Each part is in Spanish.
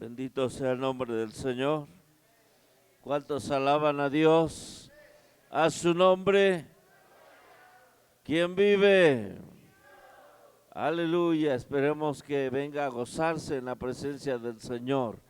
Bendito sea el nombre del Señor. ¿Cuántos alaban a Dios? A su nombre. ¿Quién vive? Aleluya. Esperemos que venga a gozarse en la presencia del Señor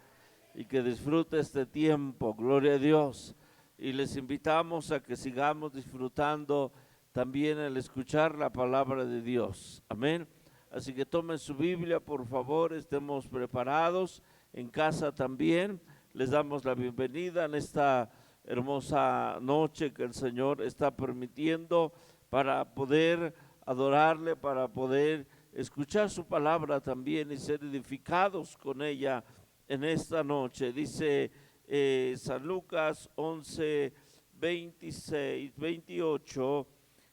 y que disfrute este tiempo. Gloria a Dios. Y les invitamos a que sigamos disfrutando también el escuchar la palabra de Dios. Amén. Así que tomen su Biblia, por favor, estemos preparados. En casa también les damos la bienvenida en esta hermosa noche que el Señor está permitiendo para poder adorarle, para poder escuchar su palabra también y ser edificados con ella en esta noche. Dice San Lucas 11, 26, 28,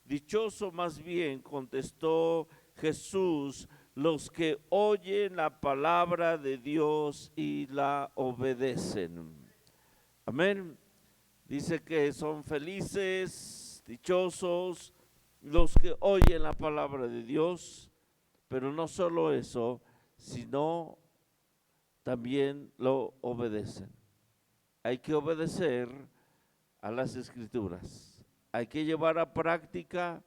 dichoso más bien, contestó Jesús, los que oyen la palabra de Dios y la obedecen. Amén. Dice que son felices, dichosos los que oyen la palabra de Dios, pero no solo eso, sino también lo obedecen. Hay que obedecer a las Escrituras. Hay que llevar a práctica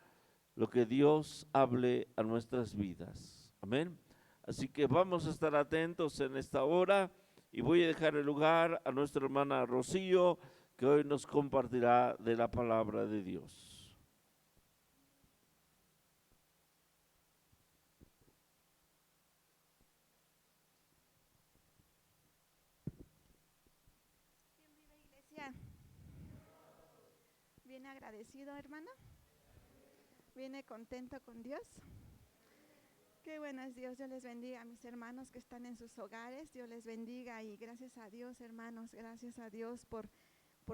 lo que Dios hable a nuestras vidas. Amén. Así que vamos a estar atentos en esta hora y voy a dejar el lugar a nuestra hermana Rocío, que hoy nos compartirá de la palabra de Dios. Iglesia, ¿viene agradecido, hermano? ¿Viene contento con Dios? Qué bueno es Dios. Dios les bendiga a mis hermanos que están en sus hogares. Dios les bendiga y gracias a Dios, hermanos, gracias a Dios por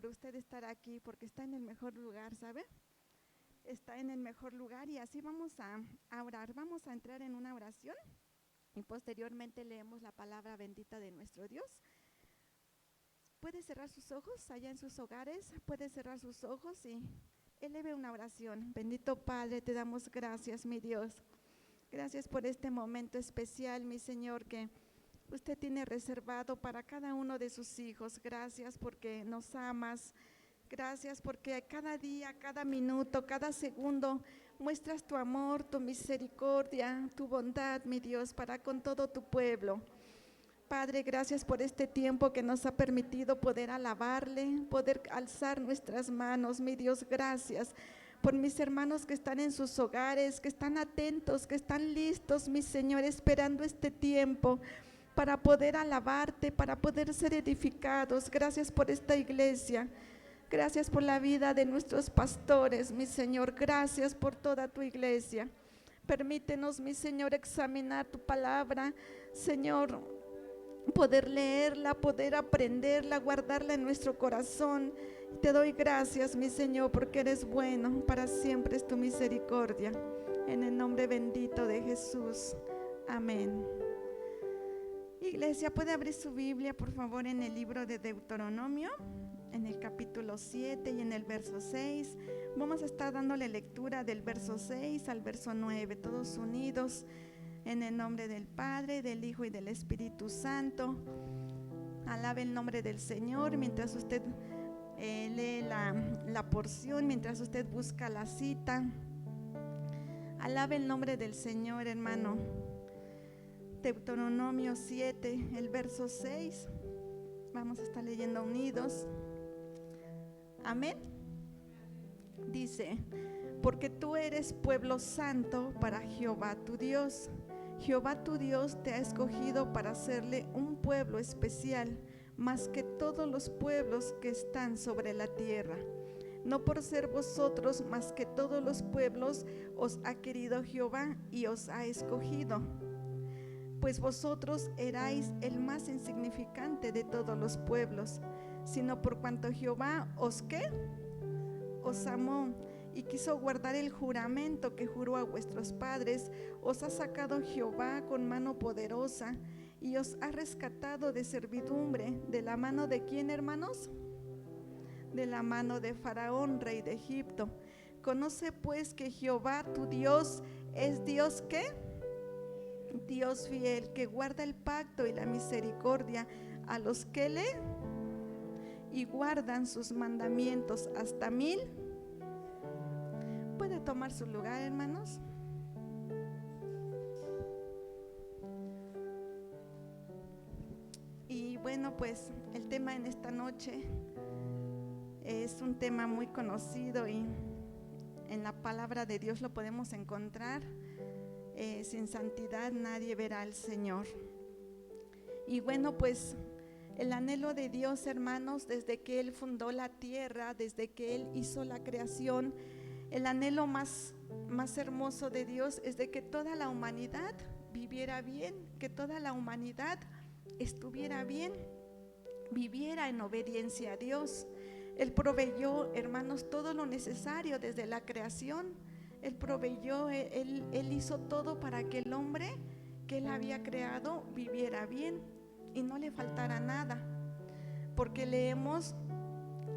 usted estar aquí, porque está en el mejor lugar, ¿sabe? Está en el mejor lugar y así vamos a orar. Vamos a entrar en una oración y posteriormente leemos la palabra bendita de nuestro Dios. Puede cerrar sus ojos allá en sus hogares, puede cerrar sus ojos y eleve una oración. Bendito Padre, te damos gracias, mi Dios. Gracias por este momento especial, mi Señor, que usted tiene reservado para cada uno de sus hijos. Gracias porque nos amas. Gracias porque cada día, cada minuto, cada segundo muestras tu amor, tu misericordia, tu bondad, mi Dios, para con todo tu pueblo. Padre, gracias por este tiempo que nos ha permitido poder alabarle, poder alzar nuestras manos, mi Dios, gracias por mis hermanos que están en sus hogares, que están atentos, que están listos, mi Señor, esperando este tiempo para poder alabarte, para poder ser edificados. Gracias por esta iglesia, gracias por la vida de nuestros pastores, mi Señor, gracias por toda tu iglesia. Permítenos, mi Señor, examinar tu palabra, Señor, poder leerla, poder aprenderla, guardarla en nuestro corazón. Te doy gracias, mi Señor, porque eres bueno, para siempre es tu misericordia. En el nombre bendito de Jesús, amén. Iglesia, ¿puede abrir su Biblia, por favor, en el libro de Deuteronomio, en el capítulo 7 y en el verso 6? Vamos a estar dándole lectura del verso 6 al verso 9, todos unidos. En el nombre del Padre, del Hijo y del Espíritu Santo. Alabe el nombre del Señor mientras usted lee la porción, mientras usted busca la cita. Alabe el nombre del Señor, hermano. Deuteronomio 7, el verso 6. Vamos a estar leyendo unidos. Amén. Dice: porque tú eres pueblo santo para Jehová tu Dios. Jehová tu Dios te ha escogido para hacerle un pueblo especial, más que todos los pueblos que están sobre la tierra. No por ser vosotros más que todos los pueblos os ha querido Jehová y os ha escogido, pues vosotros erais el más insignificante de todos los pueblos, sino por cuanto Jehová os ¿qué? Os amó y quiso guardar el juramento que juró a vuestros padres. Os ha sacado Jehová con mano poderosa y os ha rescatado de servidumbre. ¿De la mano de quién, hermanos? De la mano de Faraón, rey de Egipto. Conoce pues que Jehová tu Dios es Dios ¿qué? Dios fiel, que guarda el pacto y la misericordia a los que le y guardan sus mandamientos hasta 1000. ¿Puede tomar su lugar, hermanos? Y bueno, pues el tema en esta noche es un tema muy conocido y en la palabra de Dios lo podemos encontrar. Sin santidad nadie verá al Señor. Y bueno, pues el anhelo de Dios, hermanos, desde que Él fundó la tierra, desde que Él hizo la creación, el anhelo más hermoso de Dios es de que toda la humanidad viviera bien, que toda la humanidad estuviera bien, viviera en obediencia a Dios. Él proveyó, hermanos, todo lo necesario desde la creación. Él proveyó, él hizo todo para que el hombre que Él había creado viviera bien y no le faltara nada. Porque leemos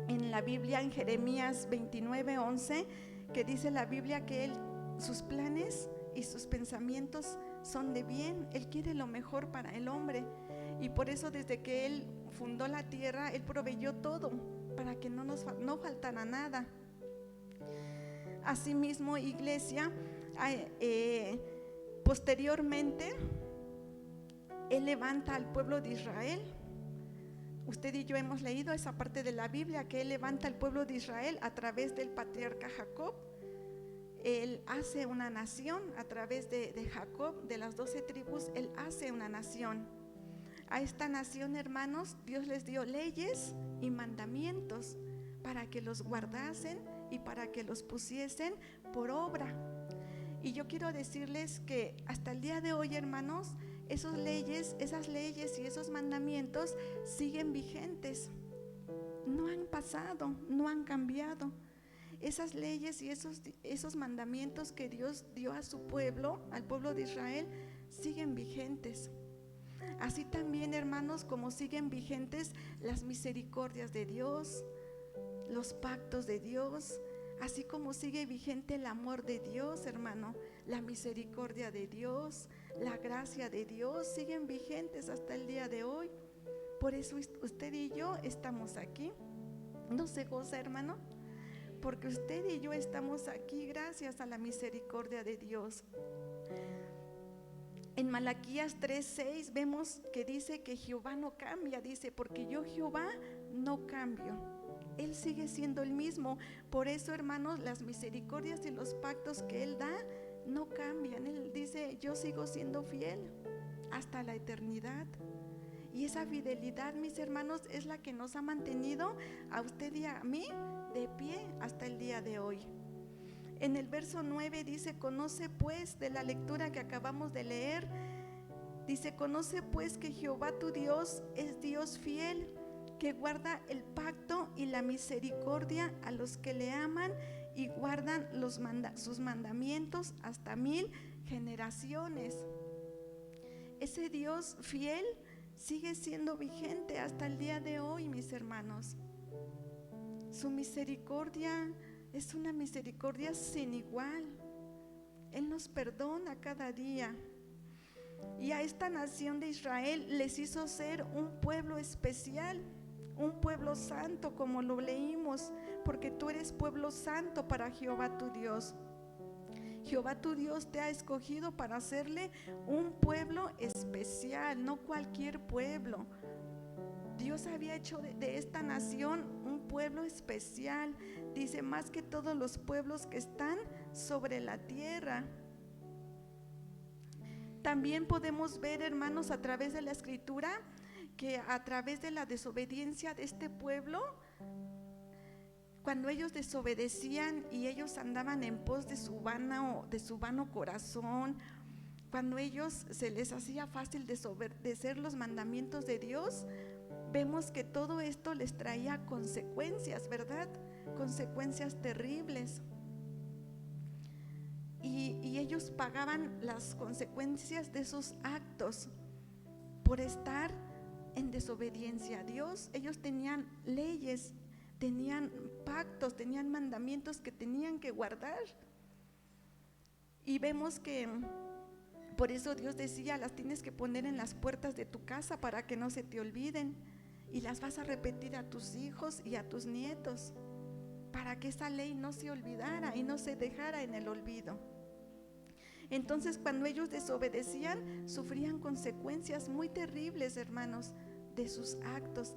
en la Biblia, en Jeremías 29:11, que dice la Biblia que sus planes y sus pensamientos son de bien. Él quiere lo mejor para el hombre. Y por eso desde que Él fundó la tierra, Él proveyó todo para que no faltara nada. Asimismo, iglesia, posteriormente Él levanta al pueblo de Israel. Usted y yo hemos leído esa parte de la Biblia, que Él levanta al pueblo de Israel a través del patriarca Jacob. Él hace una nación a través de Jacob, de las 12 tribus. Él hace una nación. A esta nación, hermanos, Dios les dio leyes y mandamientos para que los guardasen y para que los pusiesen por obra. Y yo quiero decirles que hasta el día de hoy, hermanos, esas leyes y esos mandamientos siguen vigentes. No han pasado, no han cambiado. Esas leyes y esos mandamientos que Dios dio a su pueblo, al pueblo de Israel, siguen vigentes. Así también, hermanos, como siguen vigentes las misericordias de Dios, los pactos de Dios, así como sigue vigente el amor de Dios, hermano, la misericordia de Dios, la gracia de Dios, siguen vigentes hasta el día de hoy. Por eso usted y yo estamos aquí. ¿No se goza, hermano? Porque usted y yo estamos aquí gracias a la misericordia de Dios. En Malaquías 3:6 vemos que dice que Jehová no cambia. Dice, porque yo Jehová no cambio. Él sigue siendo el mismo. Por eso, hermanos, las misericordias y los pactos que Él da no cambian. Él dice, yo sigo siendo fiel hasta la eternidad. Y esa fidelidad, mis hermanos, es la que nos ha mantenido a usted y a mí de pie hasta el día de hoy. En el verso 9 dice, conoce pues, de la lectura que acabamos de leer, dice, conoce pues que Jehová tu Dios es Dios fiel, que guarda el pacto y la misericordia a los que le aman y guardan sus mandamientos hasta 1000 generaciones. Ese Dios fiel sigue siendo vigente hasta el día de hoy, mis hermanos. Su misericordia es una misericordia sin igual. Él nos perdona cada día. Y a esta nación de Israel les hizo ser un pueblo especial, un pueblo santo, como lo leímos, porque tú eres pueblo santo para Jehová tu Dios. Jehová tu Dios te ha escogido para hacerle un pueblo especial, no cualquier pueblo. Dios había hecho de esta nación un pueblo especial, dice, más que todos los pueblos que están sobre la tierra. También podemos ver, hermanos, a través de la escritura, que a través de la desobediencia de este pueblo, cuando ellos desobedecían y ellos andaban en pos de su vano corazón, cuando ellos se les hacía fácil desobedecer los mandamientos de Dios, vemos que todo esto les traía consecuencias, ¿verdad? Consecuencias terribles. Y ellos pagaban las consecuencias de esos actos por estar en desobediencia a Dios. Ellos tenían leyes, tenían pactos, tenían mandamientos que tenían que guardar. Y vemos que Por eso Dios decía, las tienes que poner en las puertas de tu casa para que no se te olviden, y las vas a repetir a tus hijos y a tus nietos, para que esa ley no se olvidara y no se dejara en el olvido. Entonces, cuando ellos desobedecían, sufrían consecuencias muy terribles, hermanos, de sus actos.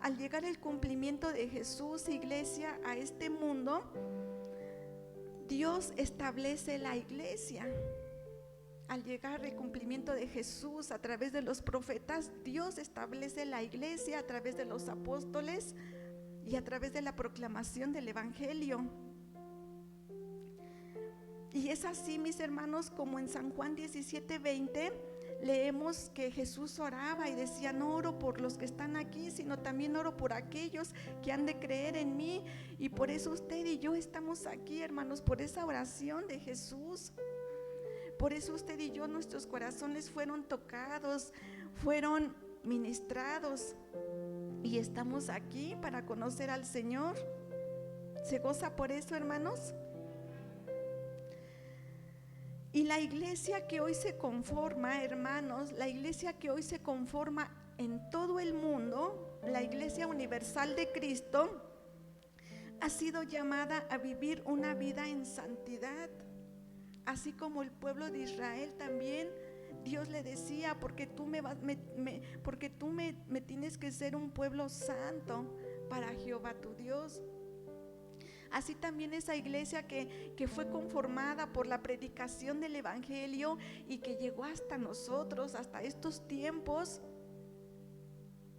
Al llegar el cumplimiento de Jesús, iglesia, a este mundo, Dios establece la iglesia. Al llegar el cumplimiento de Jesús a través de los profetas, Dios establece la iglesia a través de los apóstoles y a través de la proclamación del evangelio. Y es así, mis hermanos, como en San Juan 17:20 leemos que Jesús oraba y decía: no oro por los que están aquí, sino también oro por aquellos que han de creer en mí. Y por eso usted y yo estamos aquí, hermanos, por esa oración de Jesús. Por eso usted y yo, nuestros corazones fueron tocados, fueron ministrados, y estamos aquí para conocer al Señor. ¿Se goza por eso, hermanos? Y la iglesia que hoy se conforma, hermanos, la iglesia que hoy se conforma en todo el mundo, la Iglesia Universal de Cristo, ha sido llamada a vivir una vida en santidad. Así como el pueblo de Israel también, Dios le decía: porque tú me tienes que ser un pueblo santo para Jehová tu Dios. Así también esa iglesia que fue conformada por la predicación del evangelio y que llegó hasta nosotros, hasta estos tiempos,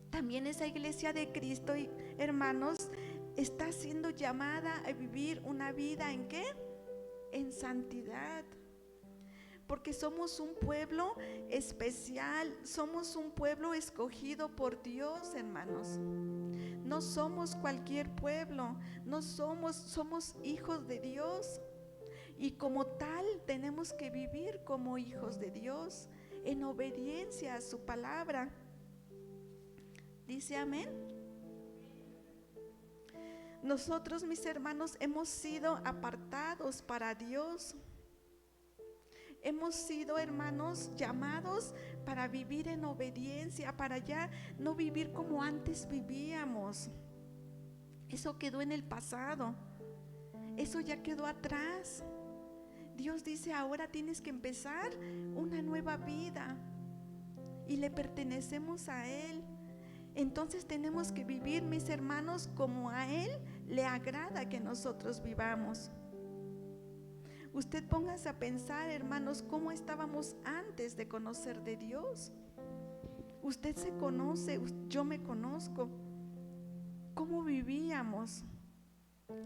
también esa iglesia de Cristo, hermanos, está siendo llamada a vivir una vida ¿en qué? En santidad. Porque somos un pueblo especial, somos un pueblo escogido por Dios, hermanos. No somos cualquier pueblo, somos hijos de Dios. Y como tal tenemos que vivir como hijos de Dios, en obediencia a su palabra. ¿Dice amén? Nosotros, mis hermanos, hemos sido apartados para Dios. Hemos sido, hermanos, llamados para vivir en obediencia, para ya no vivir como antes vivíamos. Eso quedó en el pasado, eso ya quedó atrás. Dios dice: ahora tienes que empezar una nueva vida y le pertenecemos a Él. Entonces tenemos que vivir, mis hermanos, como a Él le agrada que nosotros vivamos. Usted póngase a pensar, hermanos, cómo estábamos antes de conocer de Dios. Usted se conoce, yo me conozco. ¿Cómo vivíamos?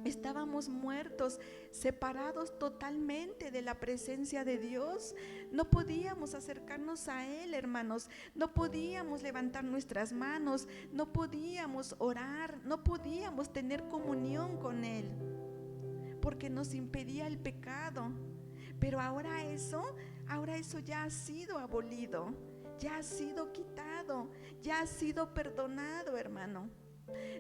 Estábamos muertos, separados totalmente de la presencia de Dios. No podíamos acercarnos a Él, hermanos. No podíamos levantar nuestras manos, no podíamos orar, no podíamos tener comunión con Él, porque nos impedía el pecado. Pero ahora eso ya ha sido abolido, ya ha sido quitado, ya ha sido perdonado, hermano.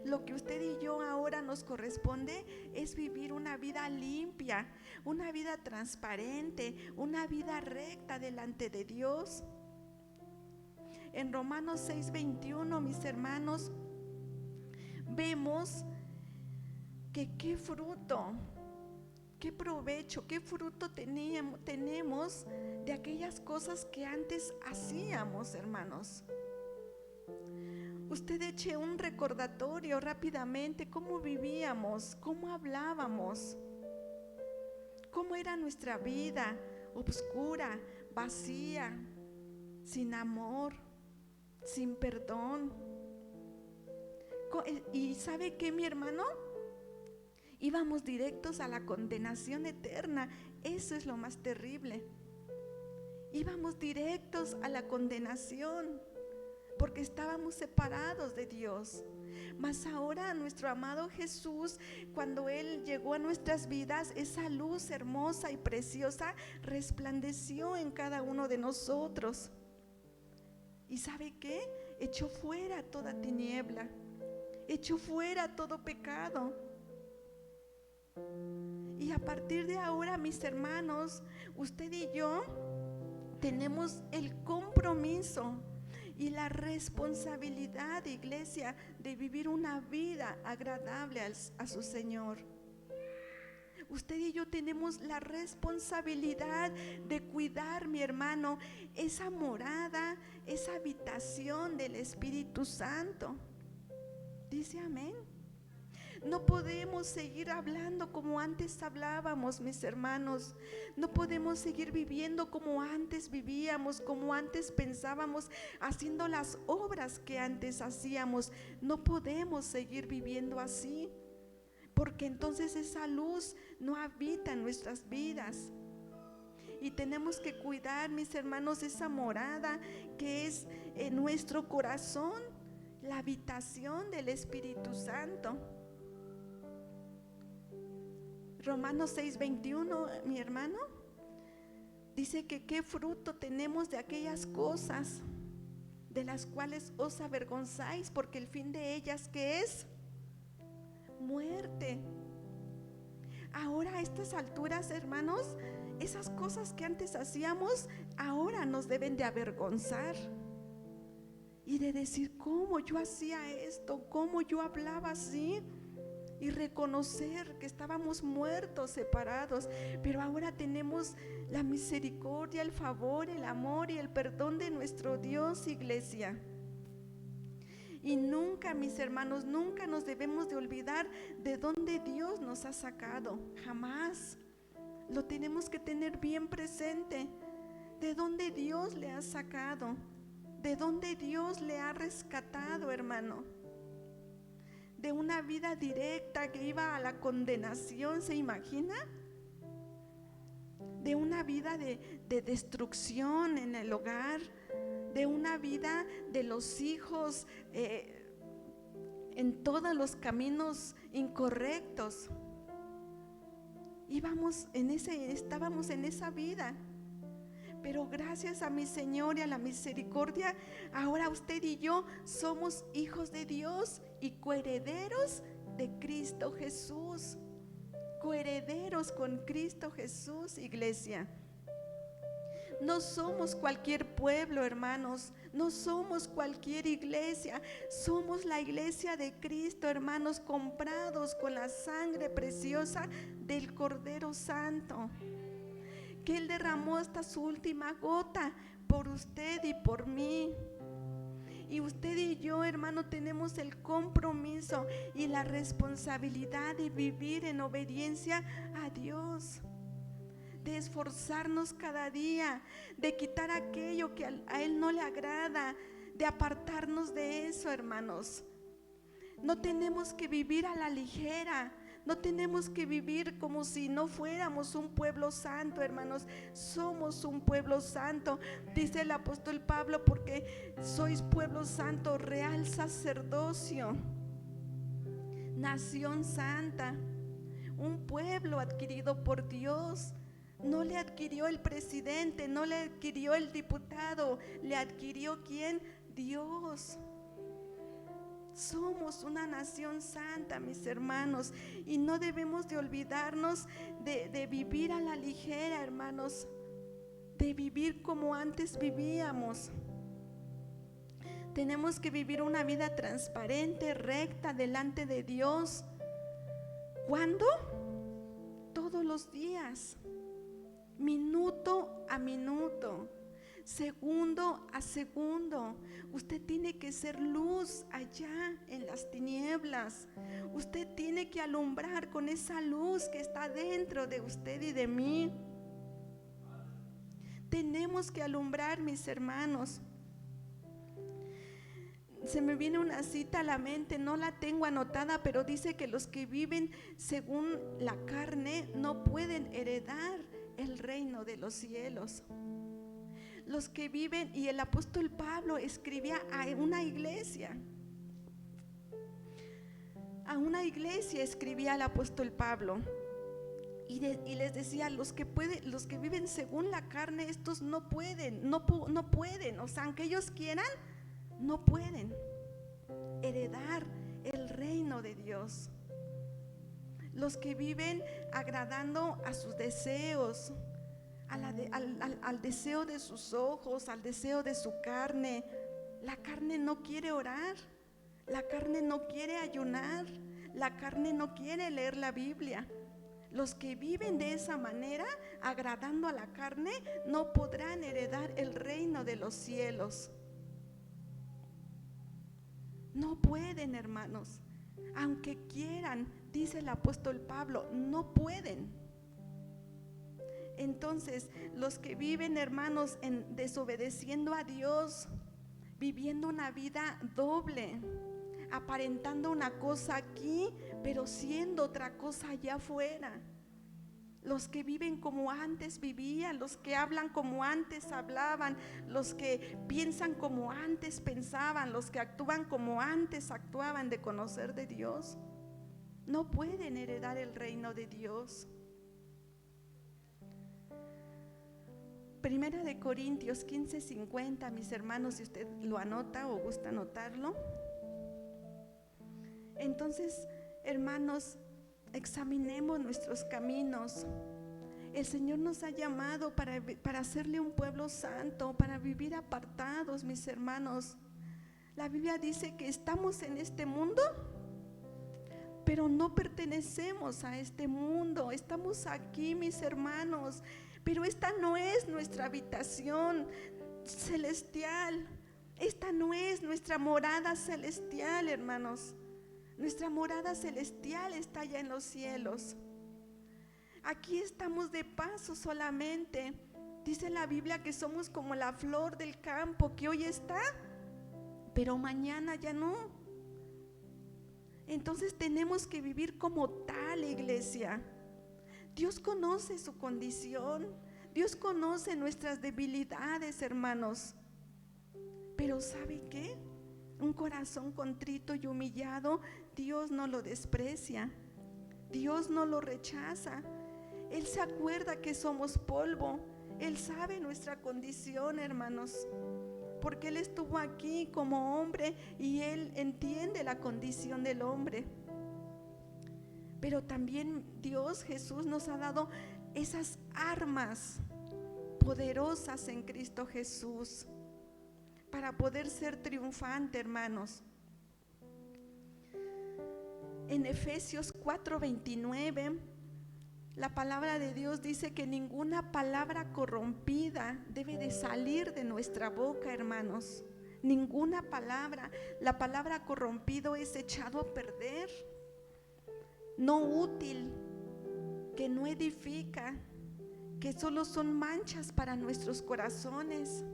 Lo que usted y yo ahora nos corresponde es vivir una vida limpia, una vida transparente, una vida recta delante de Dios. En Romanos 6:21, mis hermanos, vemos que qué fruto, qué provecho, qué fruto tenemos de aquellas cosas que antes hacíamos, hermanos. Usted eche un recordatorio rápidamente, cómo vivíamos, cómo hablábamos, cómo era nuestra vida, oscura, vacía, sin amor, sin perdón. ¿Y sabe qué, mi hermano? Íbamos directos a la condenación eterna. Eso es lo más terrible. Íbamos directos a la condenación, porque estábamos separados de Dios. Mas ahora nuestro amado Jesús, cuando Él llegó a nuestras vidas, esa luz hermosa y preciosa resplandeció en cada uno de nosotros. ¿Y sabe qué? Echó fuera toda tiniebla, echó fuera todo pecado. Y a partir de ahora, mis hermanos, usted y yo tenemos el compromiso y la responsabilidad, iglesia, de vivir una vida agradable a su Señor. Usted y yo tenemos la responsabilidad de cuidar, mi hermano, esa morada, esa habitación del Espíritu Santo. Dice amén. No podemos seguir hablando como antes hablábamos, mis hermanos. No podemos seguir viviendo como antes vivíamos, como antes pensábamos, haciendo las obras que antes hacíamos. No podemos seguir viviendo así, porque entonces esa luz no habita en nuestras vidas. Y tenemos que cuidar, mis hermanos, esa morada que es en nuestro corazón, la habitación del Espíritu Santo. Romanos 6:21, mi hermano, dice que qué fruto tenemos de aquellas cosas de las cuales os avergonzáis, porque el fin de ellas, ¿qué es? Muerte. Ahora a estas alturas, hermanos, esas cosas que antes hacíamos, ahora nos deben de avergonzar. Y de decir, ¿cómo yo hacía esto? ¿Cómo yo hablaba así? Y reconocer que estábamos muertos, separados, pero ahora tenemos la misericordia, el favor, el amor y el perdón de nuestro Dios, iglesia. Y nunca, mis hermanos, nunca nos debemos de olvidar de dónde Dios nos ha sacado. Jamás. Lo tenemos que tener bien presente. De dónde Dios le ha sacado, de dónde Dios le ha rescatado, hermano. De una vida directa que iba a la condenación, ¿se imagina? De una vida de destrucción en el hogar, de una vida de los hijos en todos los caminos incorrectos. Estábamos en esa vida. Pero gracias a mi Señor y a la misericordia, ahora usted y yo somos hijos de Dios y coherederos de Cristo Jesús. Coherederos con Cristo Jesús, iglesia. No somos cualquier pueblo, hermanos. No somos cualquier iglesia. Somos la iglesia de Cristo, hermanos, comprados con la sangre preciosa del Cordero Santo, que Él derramó hasta su última gota por usted y por mí. Y usted y yo, hermano, tenemos el compromiso y la responsabilidad de vivir en obediencia a Dios, de esforzarnos cada día, de quitar aquello que a Él no le agrada, de apartarnos de eso, hermanos. No tenemos que vivir a la ligera. No tenemos que vivir como si no fuéramos un pueblo santo, hermanos. Somos un pueblo santo, dice el apóstol Pablo, porque sois pueblo santo, real sacerdocio, nación santa, un pueblo adquirido por Dios. No le adquirió el presidente, no le adquirió el diputado, le adquirió ¿quién? Dios. Somos una nación santa, mis hermanos, y no debemos de olvidarnos de vivir a la ligera, hermanos, de vivir como antes vivíamos. Tenemos que vivir una vida transparente, recta delante de Dios. ¿Cuándo? Todos los días, minuto a minuto, segundo a segundo. Usted tiene que ser luz allá en las tinieblas. Usted tiene que alumbrar con esa luz que está dentro de usted y de mí. Tenemos que alumbrar, mis hermanos. Se me viene una cita a la mente, no la tengo anotada, pero dice que los que viven según la carne no pueden heredar el reino de los cielos. Los que viven, y el apóstol Pablo escribía a una iglesia escribía el apóstol Pablo y les decía, los que viven según la carne, estos no pueden, o sea, aunque ellos quieran, no pueden heredar el reino de Dios. Los que viven agradando a sus deseos, al deseo de sus ojos, al deseo de su carne. La carne no quiere orar, la carne no quiere ayunar, la carne no quiere leer la Biblia. Los que viven de esa manera, agradando a la carne, no podrán heredar el reino de los cielos. No pueden, hermanos. Aunque quieran, dice el apóstol Pablo, no pueden. Entonces, los que viven, hermanos, desobedeciendo a Dios, viviendo una vida doble, aparentando una cosa aquí, pero siendo otra cosa allá afuera. Los que viven como antes vivían, los que hablan como antes hablaban, los que piensan como antes pensaban, los que actúan como antes actuaban de conocer de Dios, no pueden heredar el reino de Dios. Primera de Corintios 15:50, mis hermanos, si usted lo anota o gusta anotarlo. Entonces, hermanos, examinemos nuestros caminos. El Señor nos ha llamado para hacerle un pueblo santo, para vivir apartados, mis hermanos. La Biblia dice que estamos en este mundo, pero no pertenecemos a este mundo. Estamos aquí, mis hermanos, pero esta no es nuestra habitación celestial. Esta no es nuestra morada celestial, hermanos. Nuestra morada celestial está allá en los cielos. Aquí estamos de paso solamente. Dice la Biblia que somos como la flor del campo, que hoy está, pero mañana ya no. Entonces tenemos que vivir como tal, iglesia. Dios conoce su condición. Dios conoce nuestras debilidades, hermanos. Pero ¿sabe qué? Un corazón contrito y humillado, Dios no lo desprecia. Dios no lo rechaza. Él se acuerda que somos polvo. Él sabe nuestra condición, hermanos, porque Él estuvo aquí como hombre y Él entiende la condición del hombre. Pero también Dios, Jesús, nos ha dado esas armas poderosas en Cristo Jesús para poder ser triunfante, hermanos. En Efesios 4:29, la palabra de Dios dice que ninguna palabra corrompida debe de salir de nuestra boca, hermanos. Ninguna palabra. La palabra corrompido es echado a perder, no útil, que no edifica, que solo son manchas para nuestros corazones.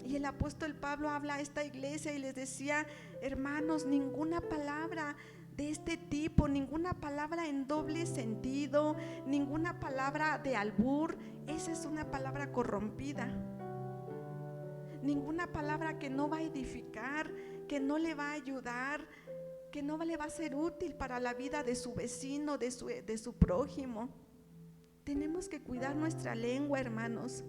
Y el apóstol Pablo habla a esta iglesia y les decía: hermanos, ninguna palabra de este tipo, ninguna palabra en doble sentido, ninguna palabra de albur, esa es una palabra corrompida. Ninguna palabra que no va a edificar, que no le va a ayudar, que no le va a ser útil para la vida de su vecino, de su prójimo. Tenemos que cuidar nuestra lengua, hermanos.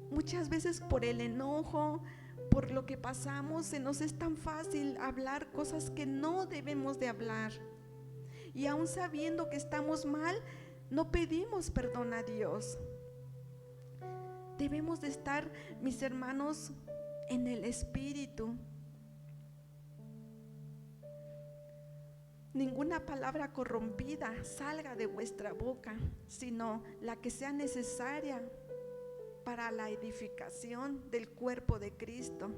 Muchas veces por el enojo, por lo que pasamos, se nos es tan fácil hablar cosas que no debemos de hablar. Y aún sabiendo que estamos mal, no pedimos perdón a Dios. Debemos de estar, mis hermanos, en el Espíritu. Ninguna palabra corrompida salga de vuestra boca, sino la que sea necesaria para la edificación del cuerpo de Cristo.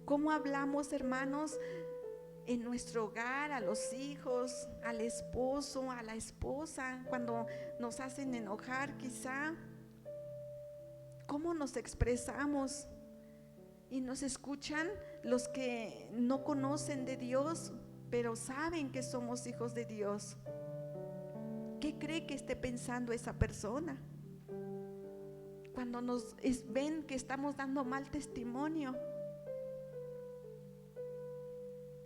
¿Cómo hablamos, hermanos, en nuestro hogar, a los hijos, al esposo, a la esposa, cuando nos hacen enojar quizá? ¿Cómo nos expresamos? Y nos escuchan los que no conocen de Dios, pero saben que somos hijos de Dios. ¿Qué cree que esté pensando esa persona? Cuando nos ven que estamos dando mal testimonio,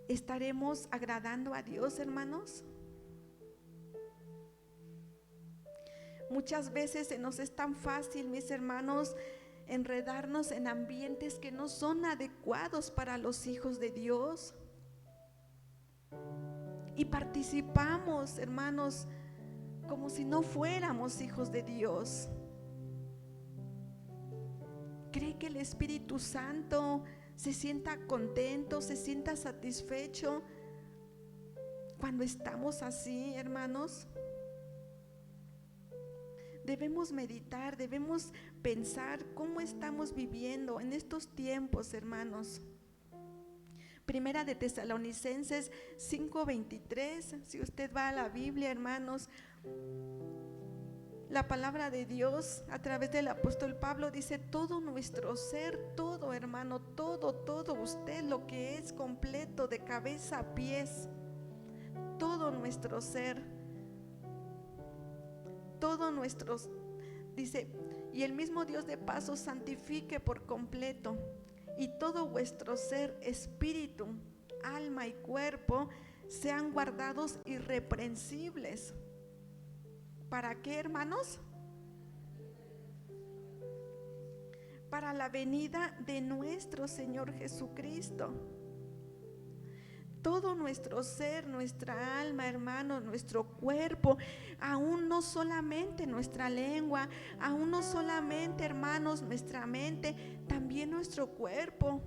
¿estaremos agradando a Dios, hermanos? Muchas veces se nos es tan fácil, mis hermanos, enredarnos en ambientes que no son adecuados para los hijos de Dios. y participamos, hermanos, como si no fuéramos hijos de Dios. ¿Cree que el Espíritu Santo se sienta contento, se sienta satisfecho cuando estamos así, hermanos? Debemos meditar, debemos pensar cómo estamos viviendo en estos tiempos, hermanos. Primera de Tesalonicenses 5:23, si usted va a la Biblia, hermanos, la palabra de Dios a través del apóstol Pablo dice: todo nuestro ser, todo, hermano, todo usted, lo que es completo de cabeza a pies, todo nuestro ser, todo nuestros, dice, y el mismo Dios de paz os santifique por completo, y todo vuestro ser, espíritu, alma y cuerpo sean guardados irreprensibles. ¿Para qué, hermanos? Para la venida de nuestro Señor Jesucristo. Todo nuestro ser, nuestra alma, hermano, nuestro cuerpo, aún no solamente nuestra lengua, aún no solamente, hermanos, nuestra mente, también nuestro cuerpo,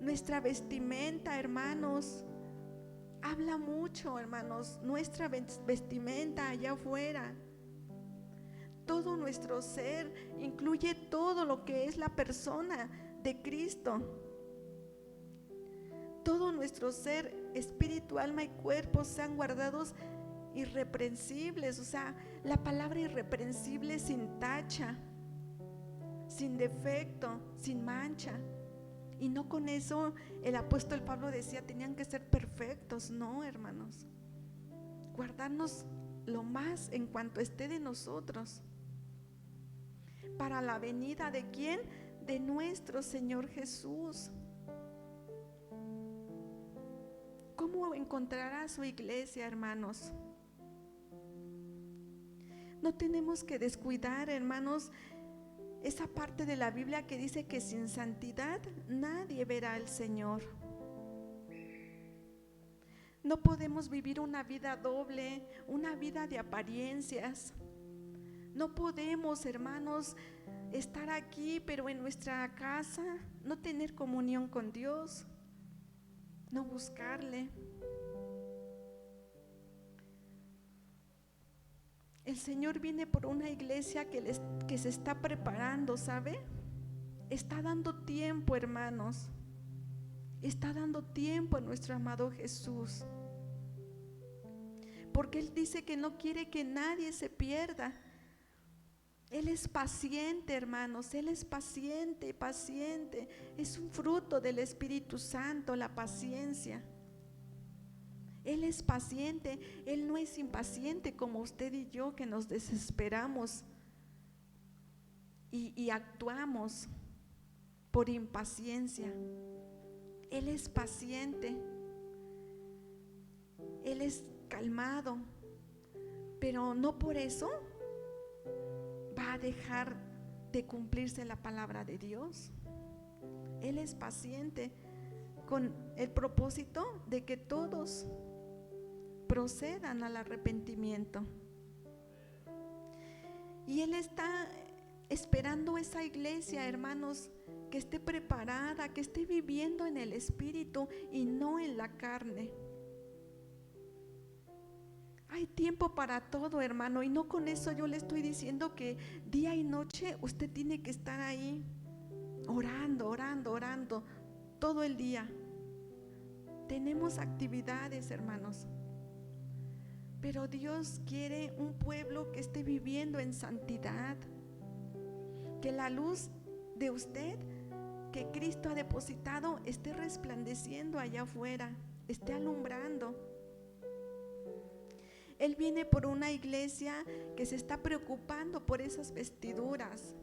nuestra vestimenta, hermanos. Habla mucho, hermanos, nuestra vestimenta allá afuera. Todo nuestro ser incluye todo lo que es la persona de Cristo. Todo nuestro ser, espíritu, alma y cuerpo sean guardados irreprensibles. O sea, la palabra irreprensible, sin tacha, sin defecto, sin mancha. Y no con eso el apóstol Pablo decía tenían que ser perfectos. No, hermanos, guardarnos lo más en cuanto esté de nosotros, para la venida de ¿quién? De nuestro Señor Jesús. ¿Cómo encontrará su iglesia, hermanos? No tenemos que descuidar, hermanos, esa parte de la Biblia que dice que sin santidad nadie verá al Señor. No podemos vivir una vida doble, una vida de apariencias. No podemos, hermanos, estar aquí, pero en nuestra casa no tener comunión con Dios, no buscarle. El Señor viene por una iglesia que se está preparando, ¿sabe? Está dando tiempo, hermanos. Está dando tiempo a nuestro amado Jesús. Porque Él dice que no quiere que nadie se pierda. Él es paciente, hermanos. Él es paciente, paciente. Es un fruto del Espíritu Santo, la paciencia. Él es paciente, Él no es impaciente como usted y yo, que nos desesperamos y actuamos por impaciencia. Él es paciente, Él es calmado, pero no por eso va a dejar de cumplirse la palabra de Dios. Él es paciente con el propósito de que todos procedan al arrepentimiento. Y Él está esperando esa iglesia, hermanos, que esté preparada, que esté viviendo en el Espíritu y no en la carne. Hay tiempo para todo, hermano, y no con eso yo le estoy diciendo que día y noche usted tiene que estar ahí orando todo el día. Tenemos actividades, hermanos, pero Dios quiere un pueblo que esté viviendo en santidad, que la luz de usted que Cristo ha depositado esté resplandeciendo allá afuera, esté alumbrando. Él viene por una iglesia que se está preocupando por esas vestiduras,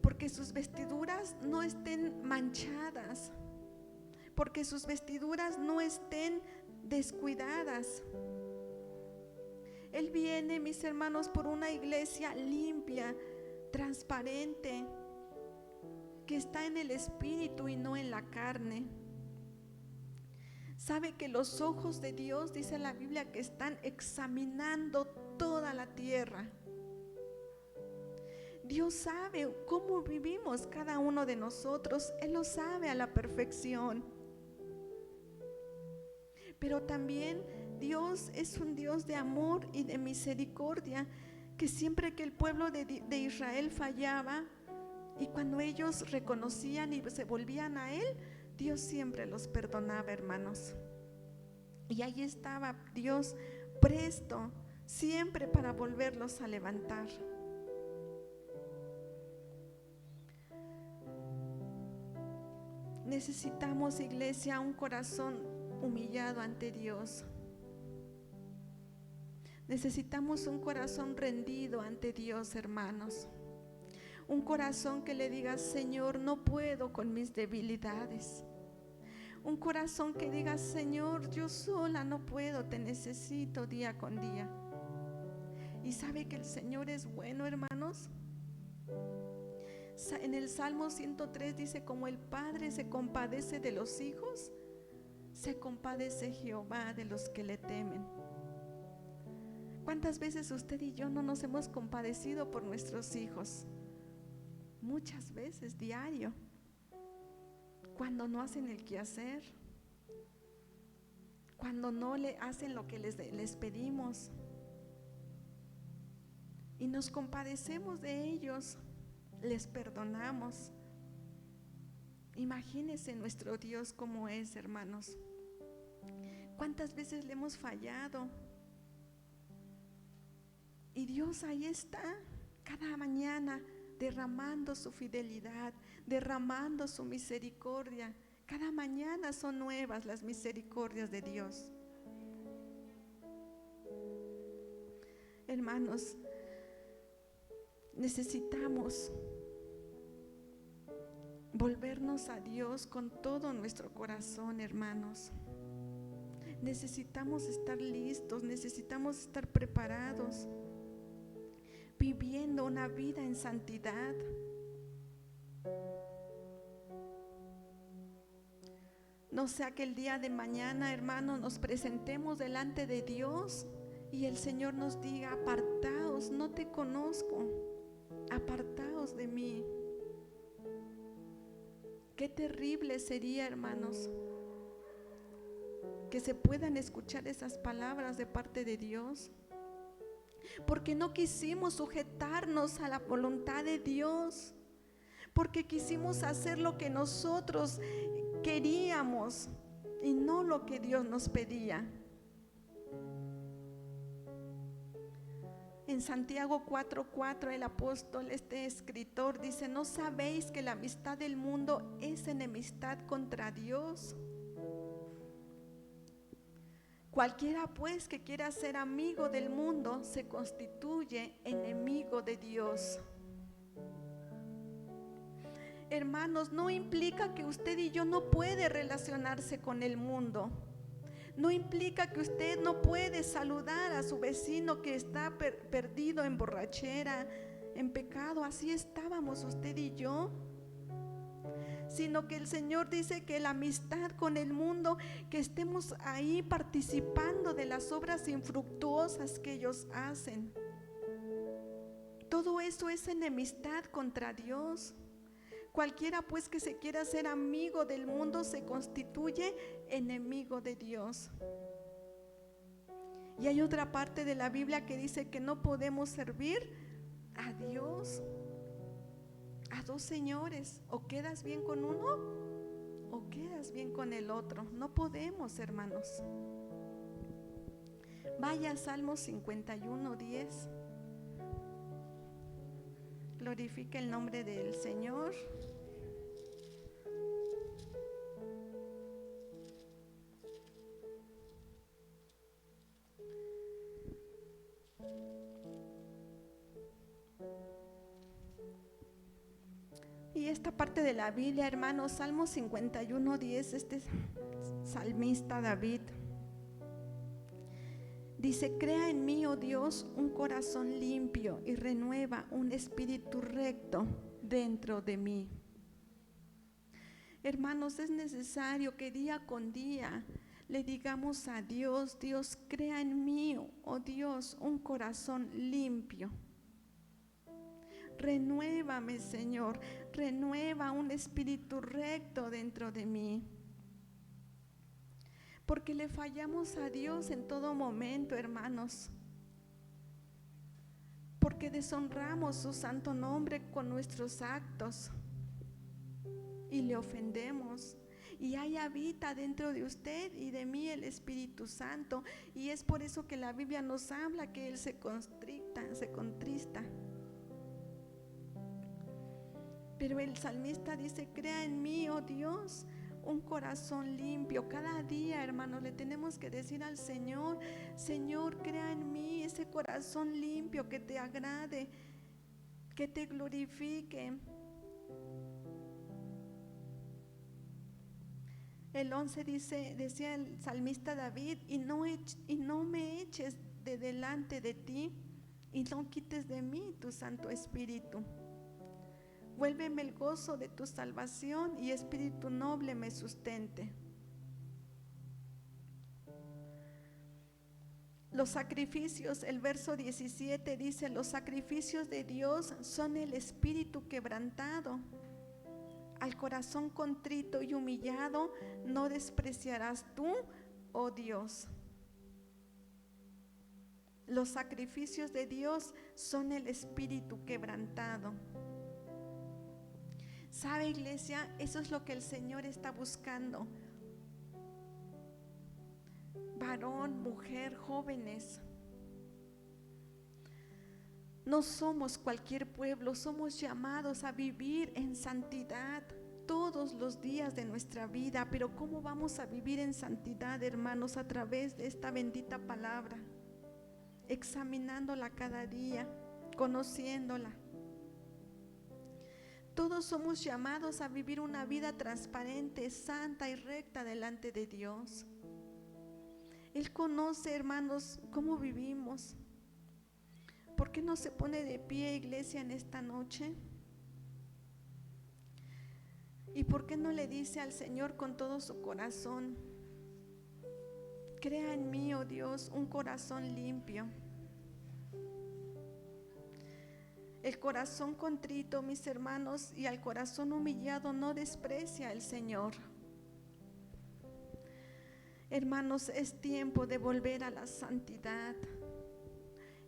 porque sus vestiduras no estén manchadas, porque sus vestiduras no estén descuidadas. Él viene, mis hermanos, por una iglesia limpia, transparente, que está en el Espíritu y no en la carne. Sabe que los ojos de Dios, dice la Biblia, que están examinando toda la tierra. Dios sabe cómo vivimos cada uno de nosotros. Él lo sabe a la perfección. Pero también Dios es un Dios de amor y de misericordia, que siempre que el pueblo de Israel fallaba, y cuando ellos reconocían y se volvían a Él, Dios siempre los perdonaba, hermanos. Y ahí estaba Dios presto siempre para volverlos a levantar. Necesitamos, iglesia, un corazón humillado ante Dios. Necesitamos un corazón rendido ante Dios, hermanos. Un corazón que le diga: Señor, no puedo con mis debilidades. Un corazón que diga: Señor, yo sola no puedo, te necesito día con día. Y sabe que el Señor es bueno, hermanos. En el Salmo 103 dice: como el Padre se compadece de los hijos, se compadece Jehová de los que le temen. ¿Cuántas veces usted y yo no nos hemos compadecido por nuestros hijos? Muchas veces, diario. Cuando no hacen el quehacer, cuando no le hacen lo que les pedimos, y nos compadecemos de ellos, les perdonamos. Imagínense nuestro Dios cómo es, hermanos. ¿Cuántas veces le hemos fallado? Y Dios ahí está, cada mañana, derramando su fidelidad, derramando su misericordia. Cada mañana son nuevas las misericordias de Dios. Hermanos, necesitamos volvernos a Dios con todo nuestro corazón, hermanos. Necesitamos estar listos, necesitamos estar preparados, viviendo una vida en santidad. No sea que el día de mañana, hermanos, nos presentemos delante de Dios y el Señor nos diga: apartaos, no te conozco, apartaos de mí. Qué terrible sería, hermanos, que se puedan escuchar esas palabras de parte de Dios, porque no quisimos sujetarnos a la voluntad de Dios, porque quisimos hacer lo que nosotros queríamos y no lo que Dios nos pedía. En Santiago 4:4 el apóstol, este escritor, dice: ¿no sabéis que la amistad del mundo es enemistad contra Dios? Cualquiera pues que quiera ser amigo del mundo se constituye enemigo de Dios. Hermanos, no implica que usted y yo no puede relacionarse con el mundo. No implica que usted no puede saludar a su vecino que está perdido en borrachera, en pecado. Así estábamos usted y yo. Sino que el Señor dice que la amistad con el mundo, que estemos ahí participando de las obras infructuosas que ellos hacen. Todo eso es enemistad contra Dios. Cualquiera pues que se quiera ser amigo del mundo se constituye enemigo de Dios. Y hay otra parte de la Biblia que dice que no podemos servir a Dios, a dos señores. O quedas bien con uno o quedas bien con el otro. No podemos, hermanos. Vaya a Salmo 51:10. Glorifica el nombre del Señor. Y esta parte de la Biblia, hermanos, Salmo 51:10, este salmista David dice: crea en mí, oh Dios, un corazón limpio y renueva un espíritu recto dentro de mí. Hermanos, es necesario que día con día le digamos a Dios: Dios, crea en mí, oh Dios, un corazón limpio. Renuévame, Señor, renueva un espíritu recto dentro de mí. Porque le fallamos a Dios en todo momento, hermanos. Porque deshonramos su santo nombre con nuestros actos y le ofendemos. Y ahí habita dentro de usted y de mí el Espíritu Santo. Y es por eso que la Biblia nos habla que Él se contrista. Pero el salmista dice: crea en mí, oh Dios, un corazón limpio. Cada día, hermanos, le tenemos que decir al Señor: Señor, crea en mí ese corazón limpio que te agrade, que te glorifique. El 11 decía el salmista David: y no me eches de delante de ti, y no quites de mí tu Santo Espíritu. Vuélveme el gozo de tu salvación, y espíritu noble me sustente. Los sacrificios, el verso 17 dice: los sacrificios de Dios son el espíritu quebrantado. Al corazón contrito y humillado no despreciarás tú, oh Dios. Los sacrificios de Dios son el espíritu quebrantado. ¿Sabe, iglesia? Eso es lo que el Señor está buscando. Varón, mujer, jóvenes. No somos cualquier pueblo, somos llamados a vivir en santidad todos los días de nuestra vida. Pero ¿cómo vamos a vivir en santidad, hermanos? A través de esta bendita palabra, examinándola cada día, conociéndola. Todos somos llamados a vivir una vida transparente, santa y recta delante de Dios. Él conoce, hermanos, cómo vivimos. ¿Por qué no se pone de pie, iglesia, en esta noche? ¿Y por qué no le dice al Señor con todo su corazón: crea en mí, oh Dios, un corazón limpio? El corazón contrito, mis hermanos, y al corazón humillado no desprecia el Señor. Hermanos, es tiempo de volver a la santidad.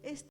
Es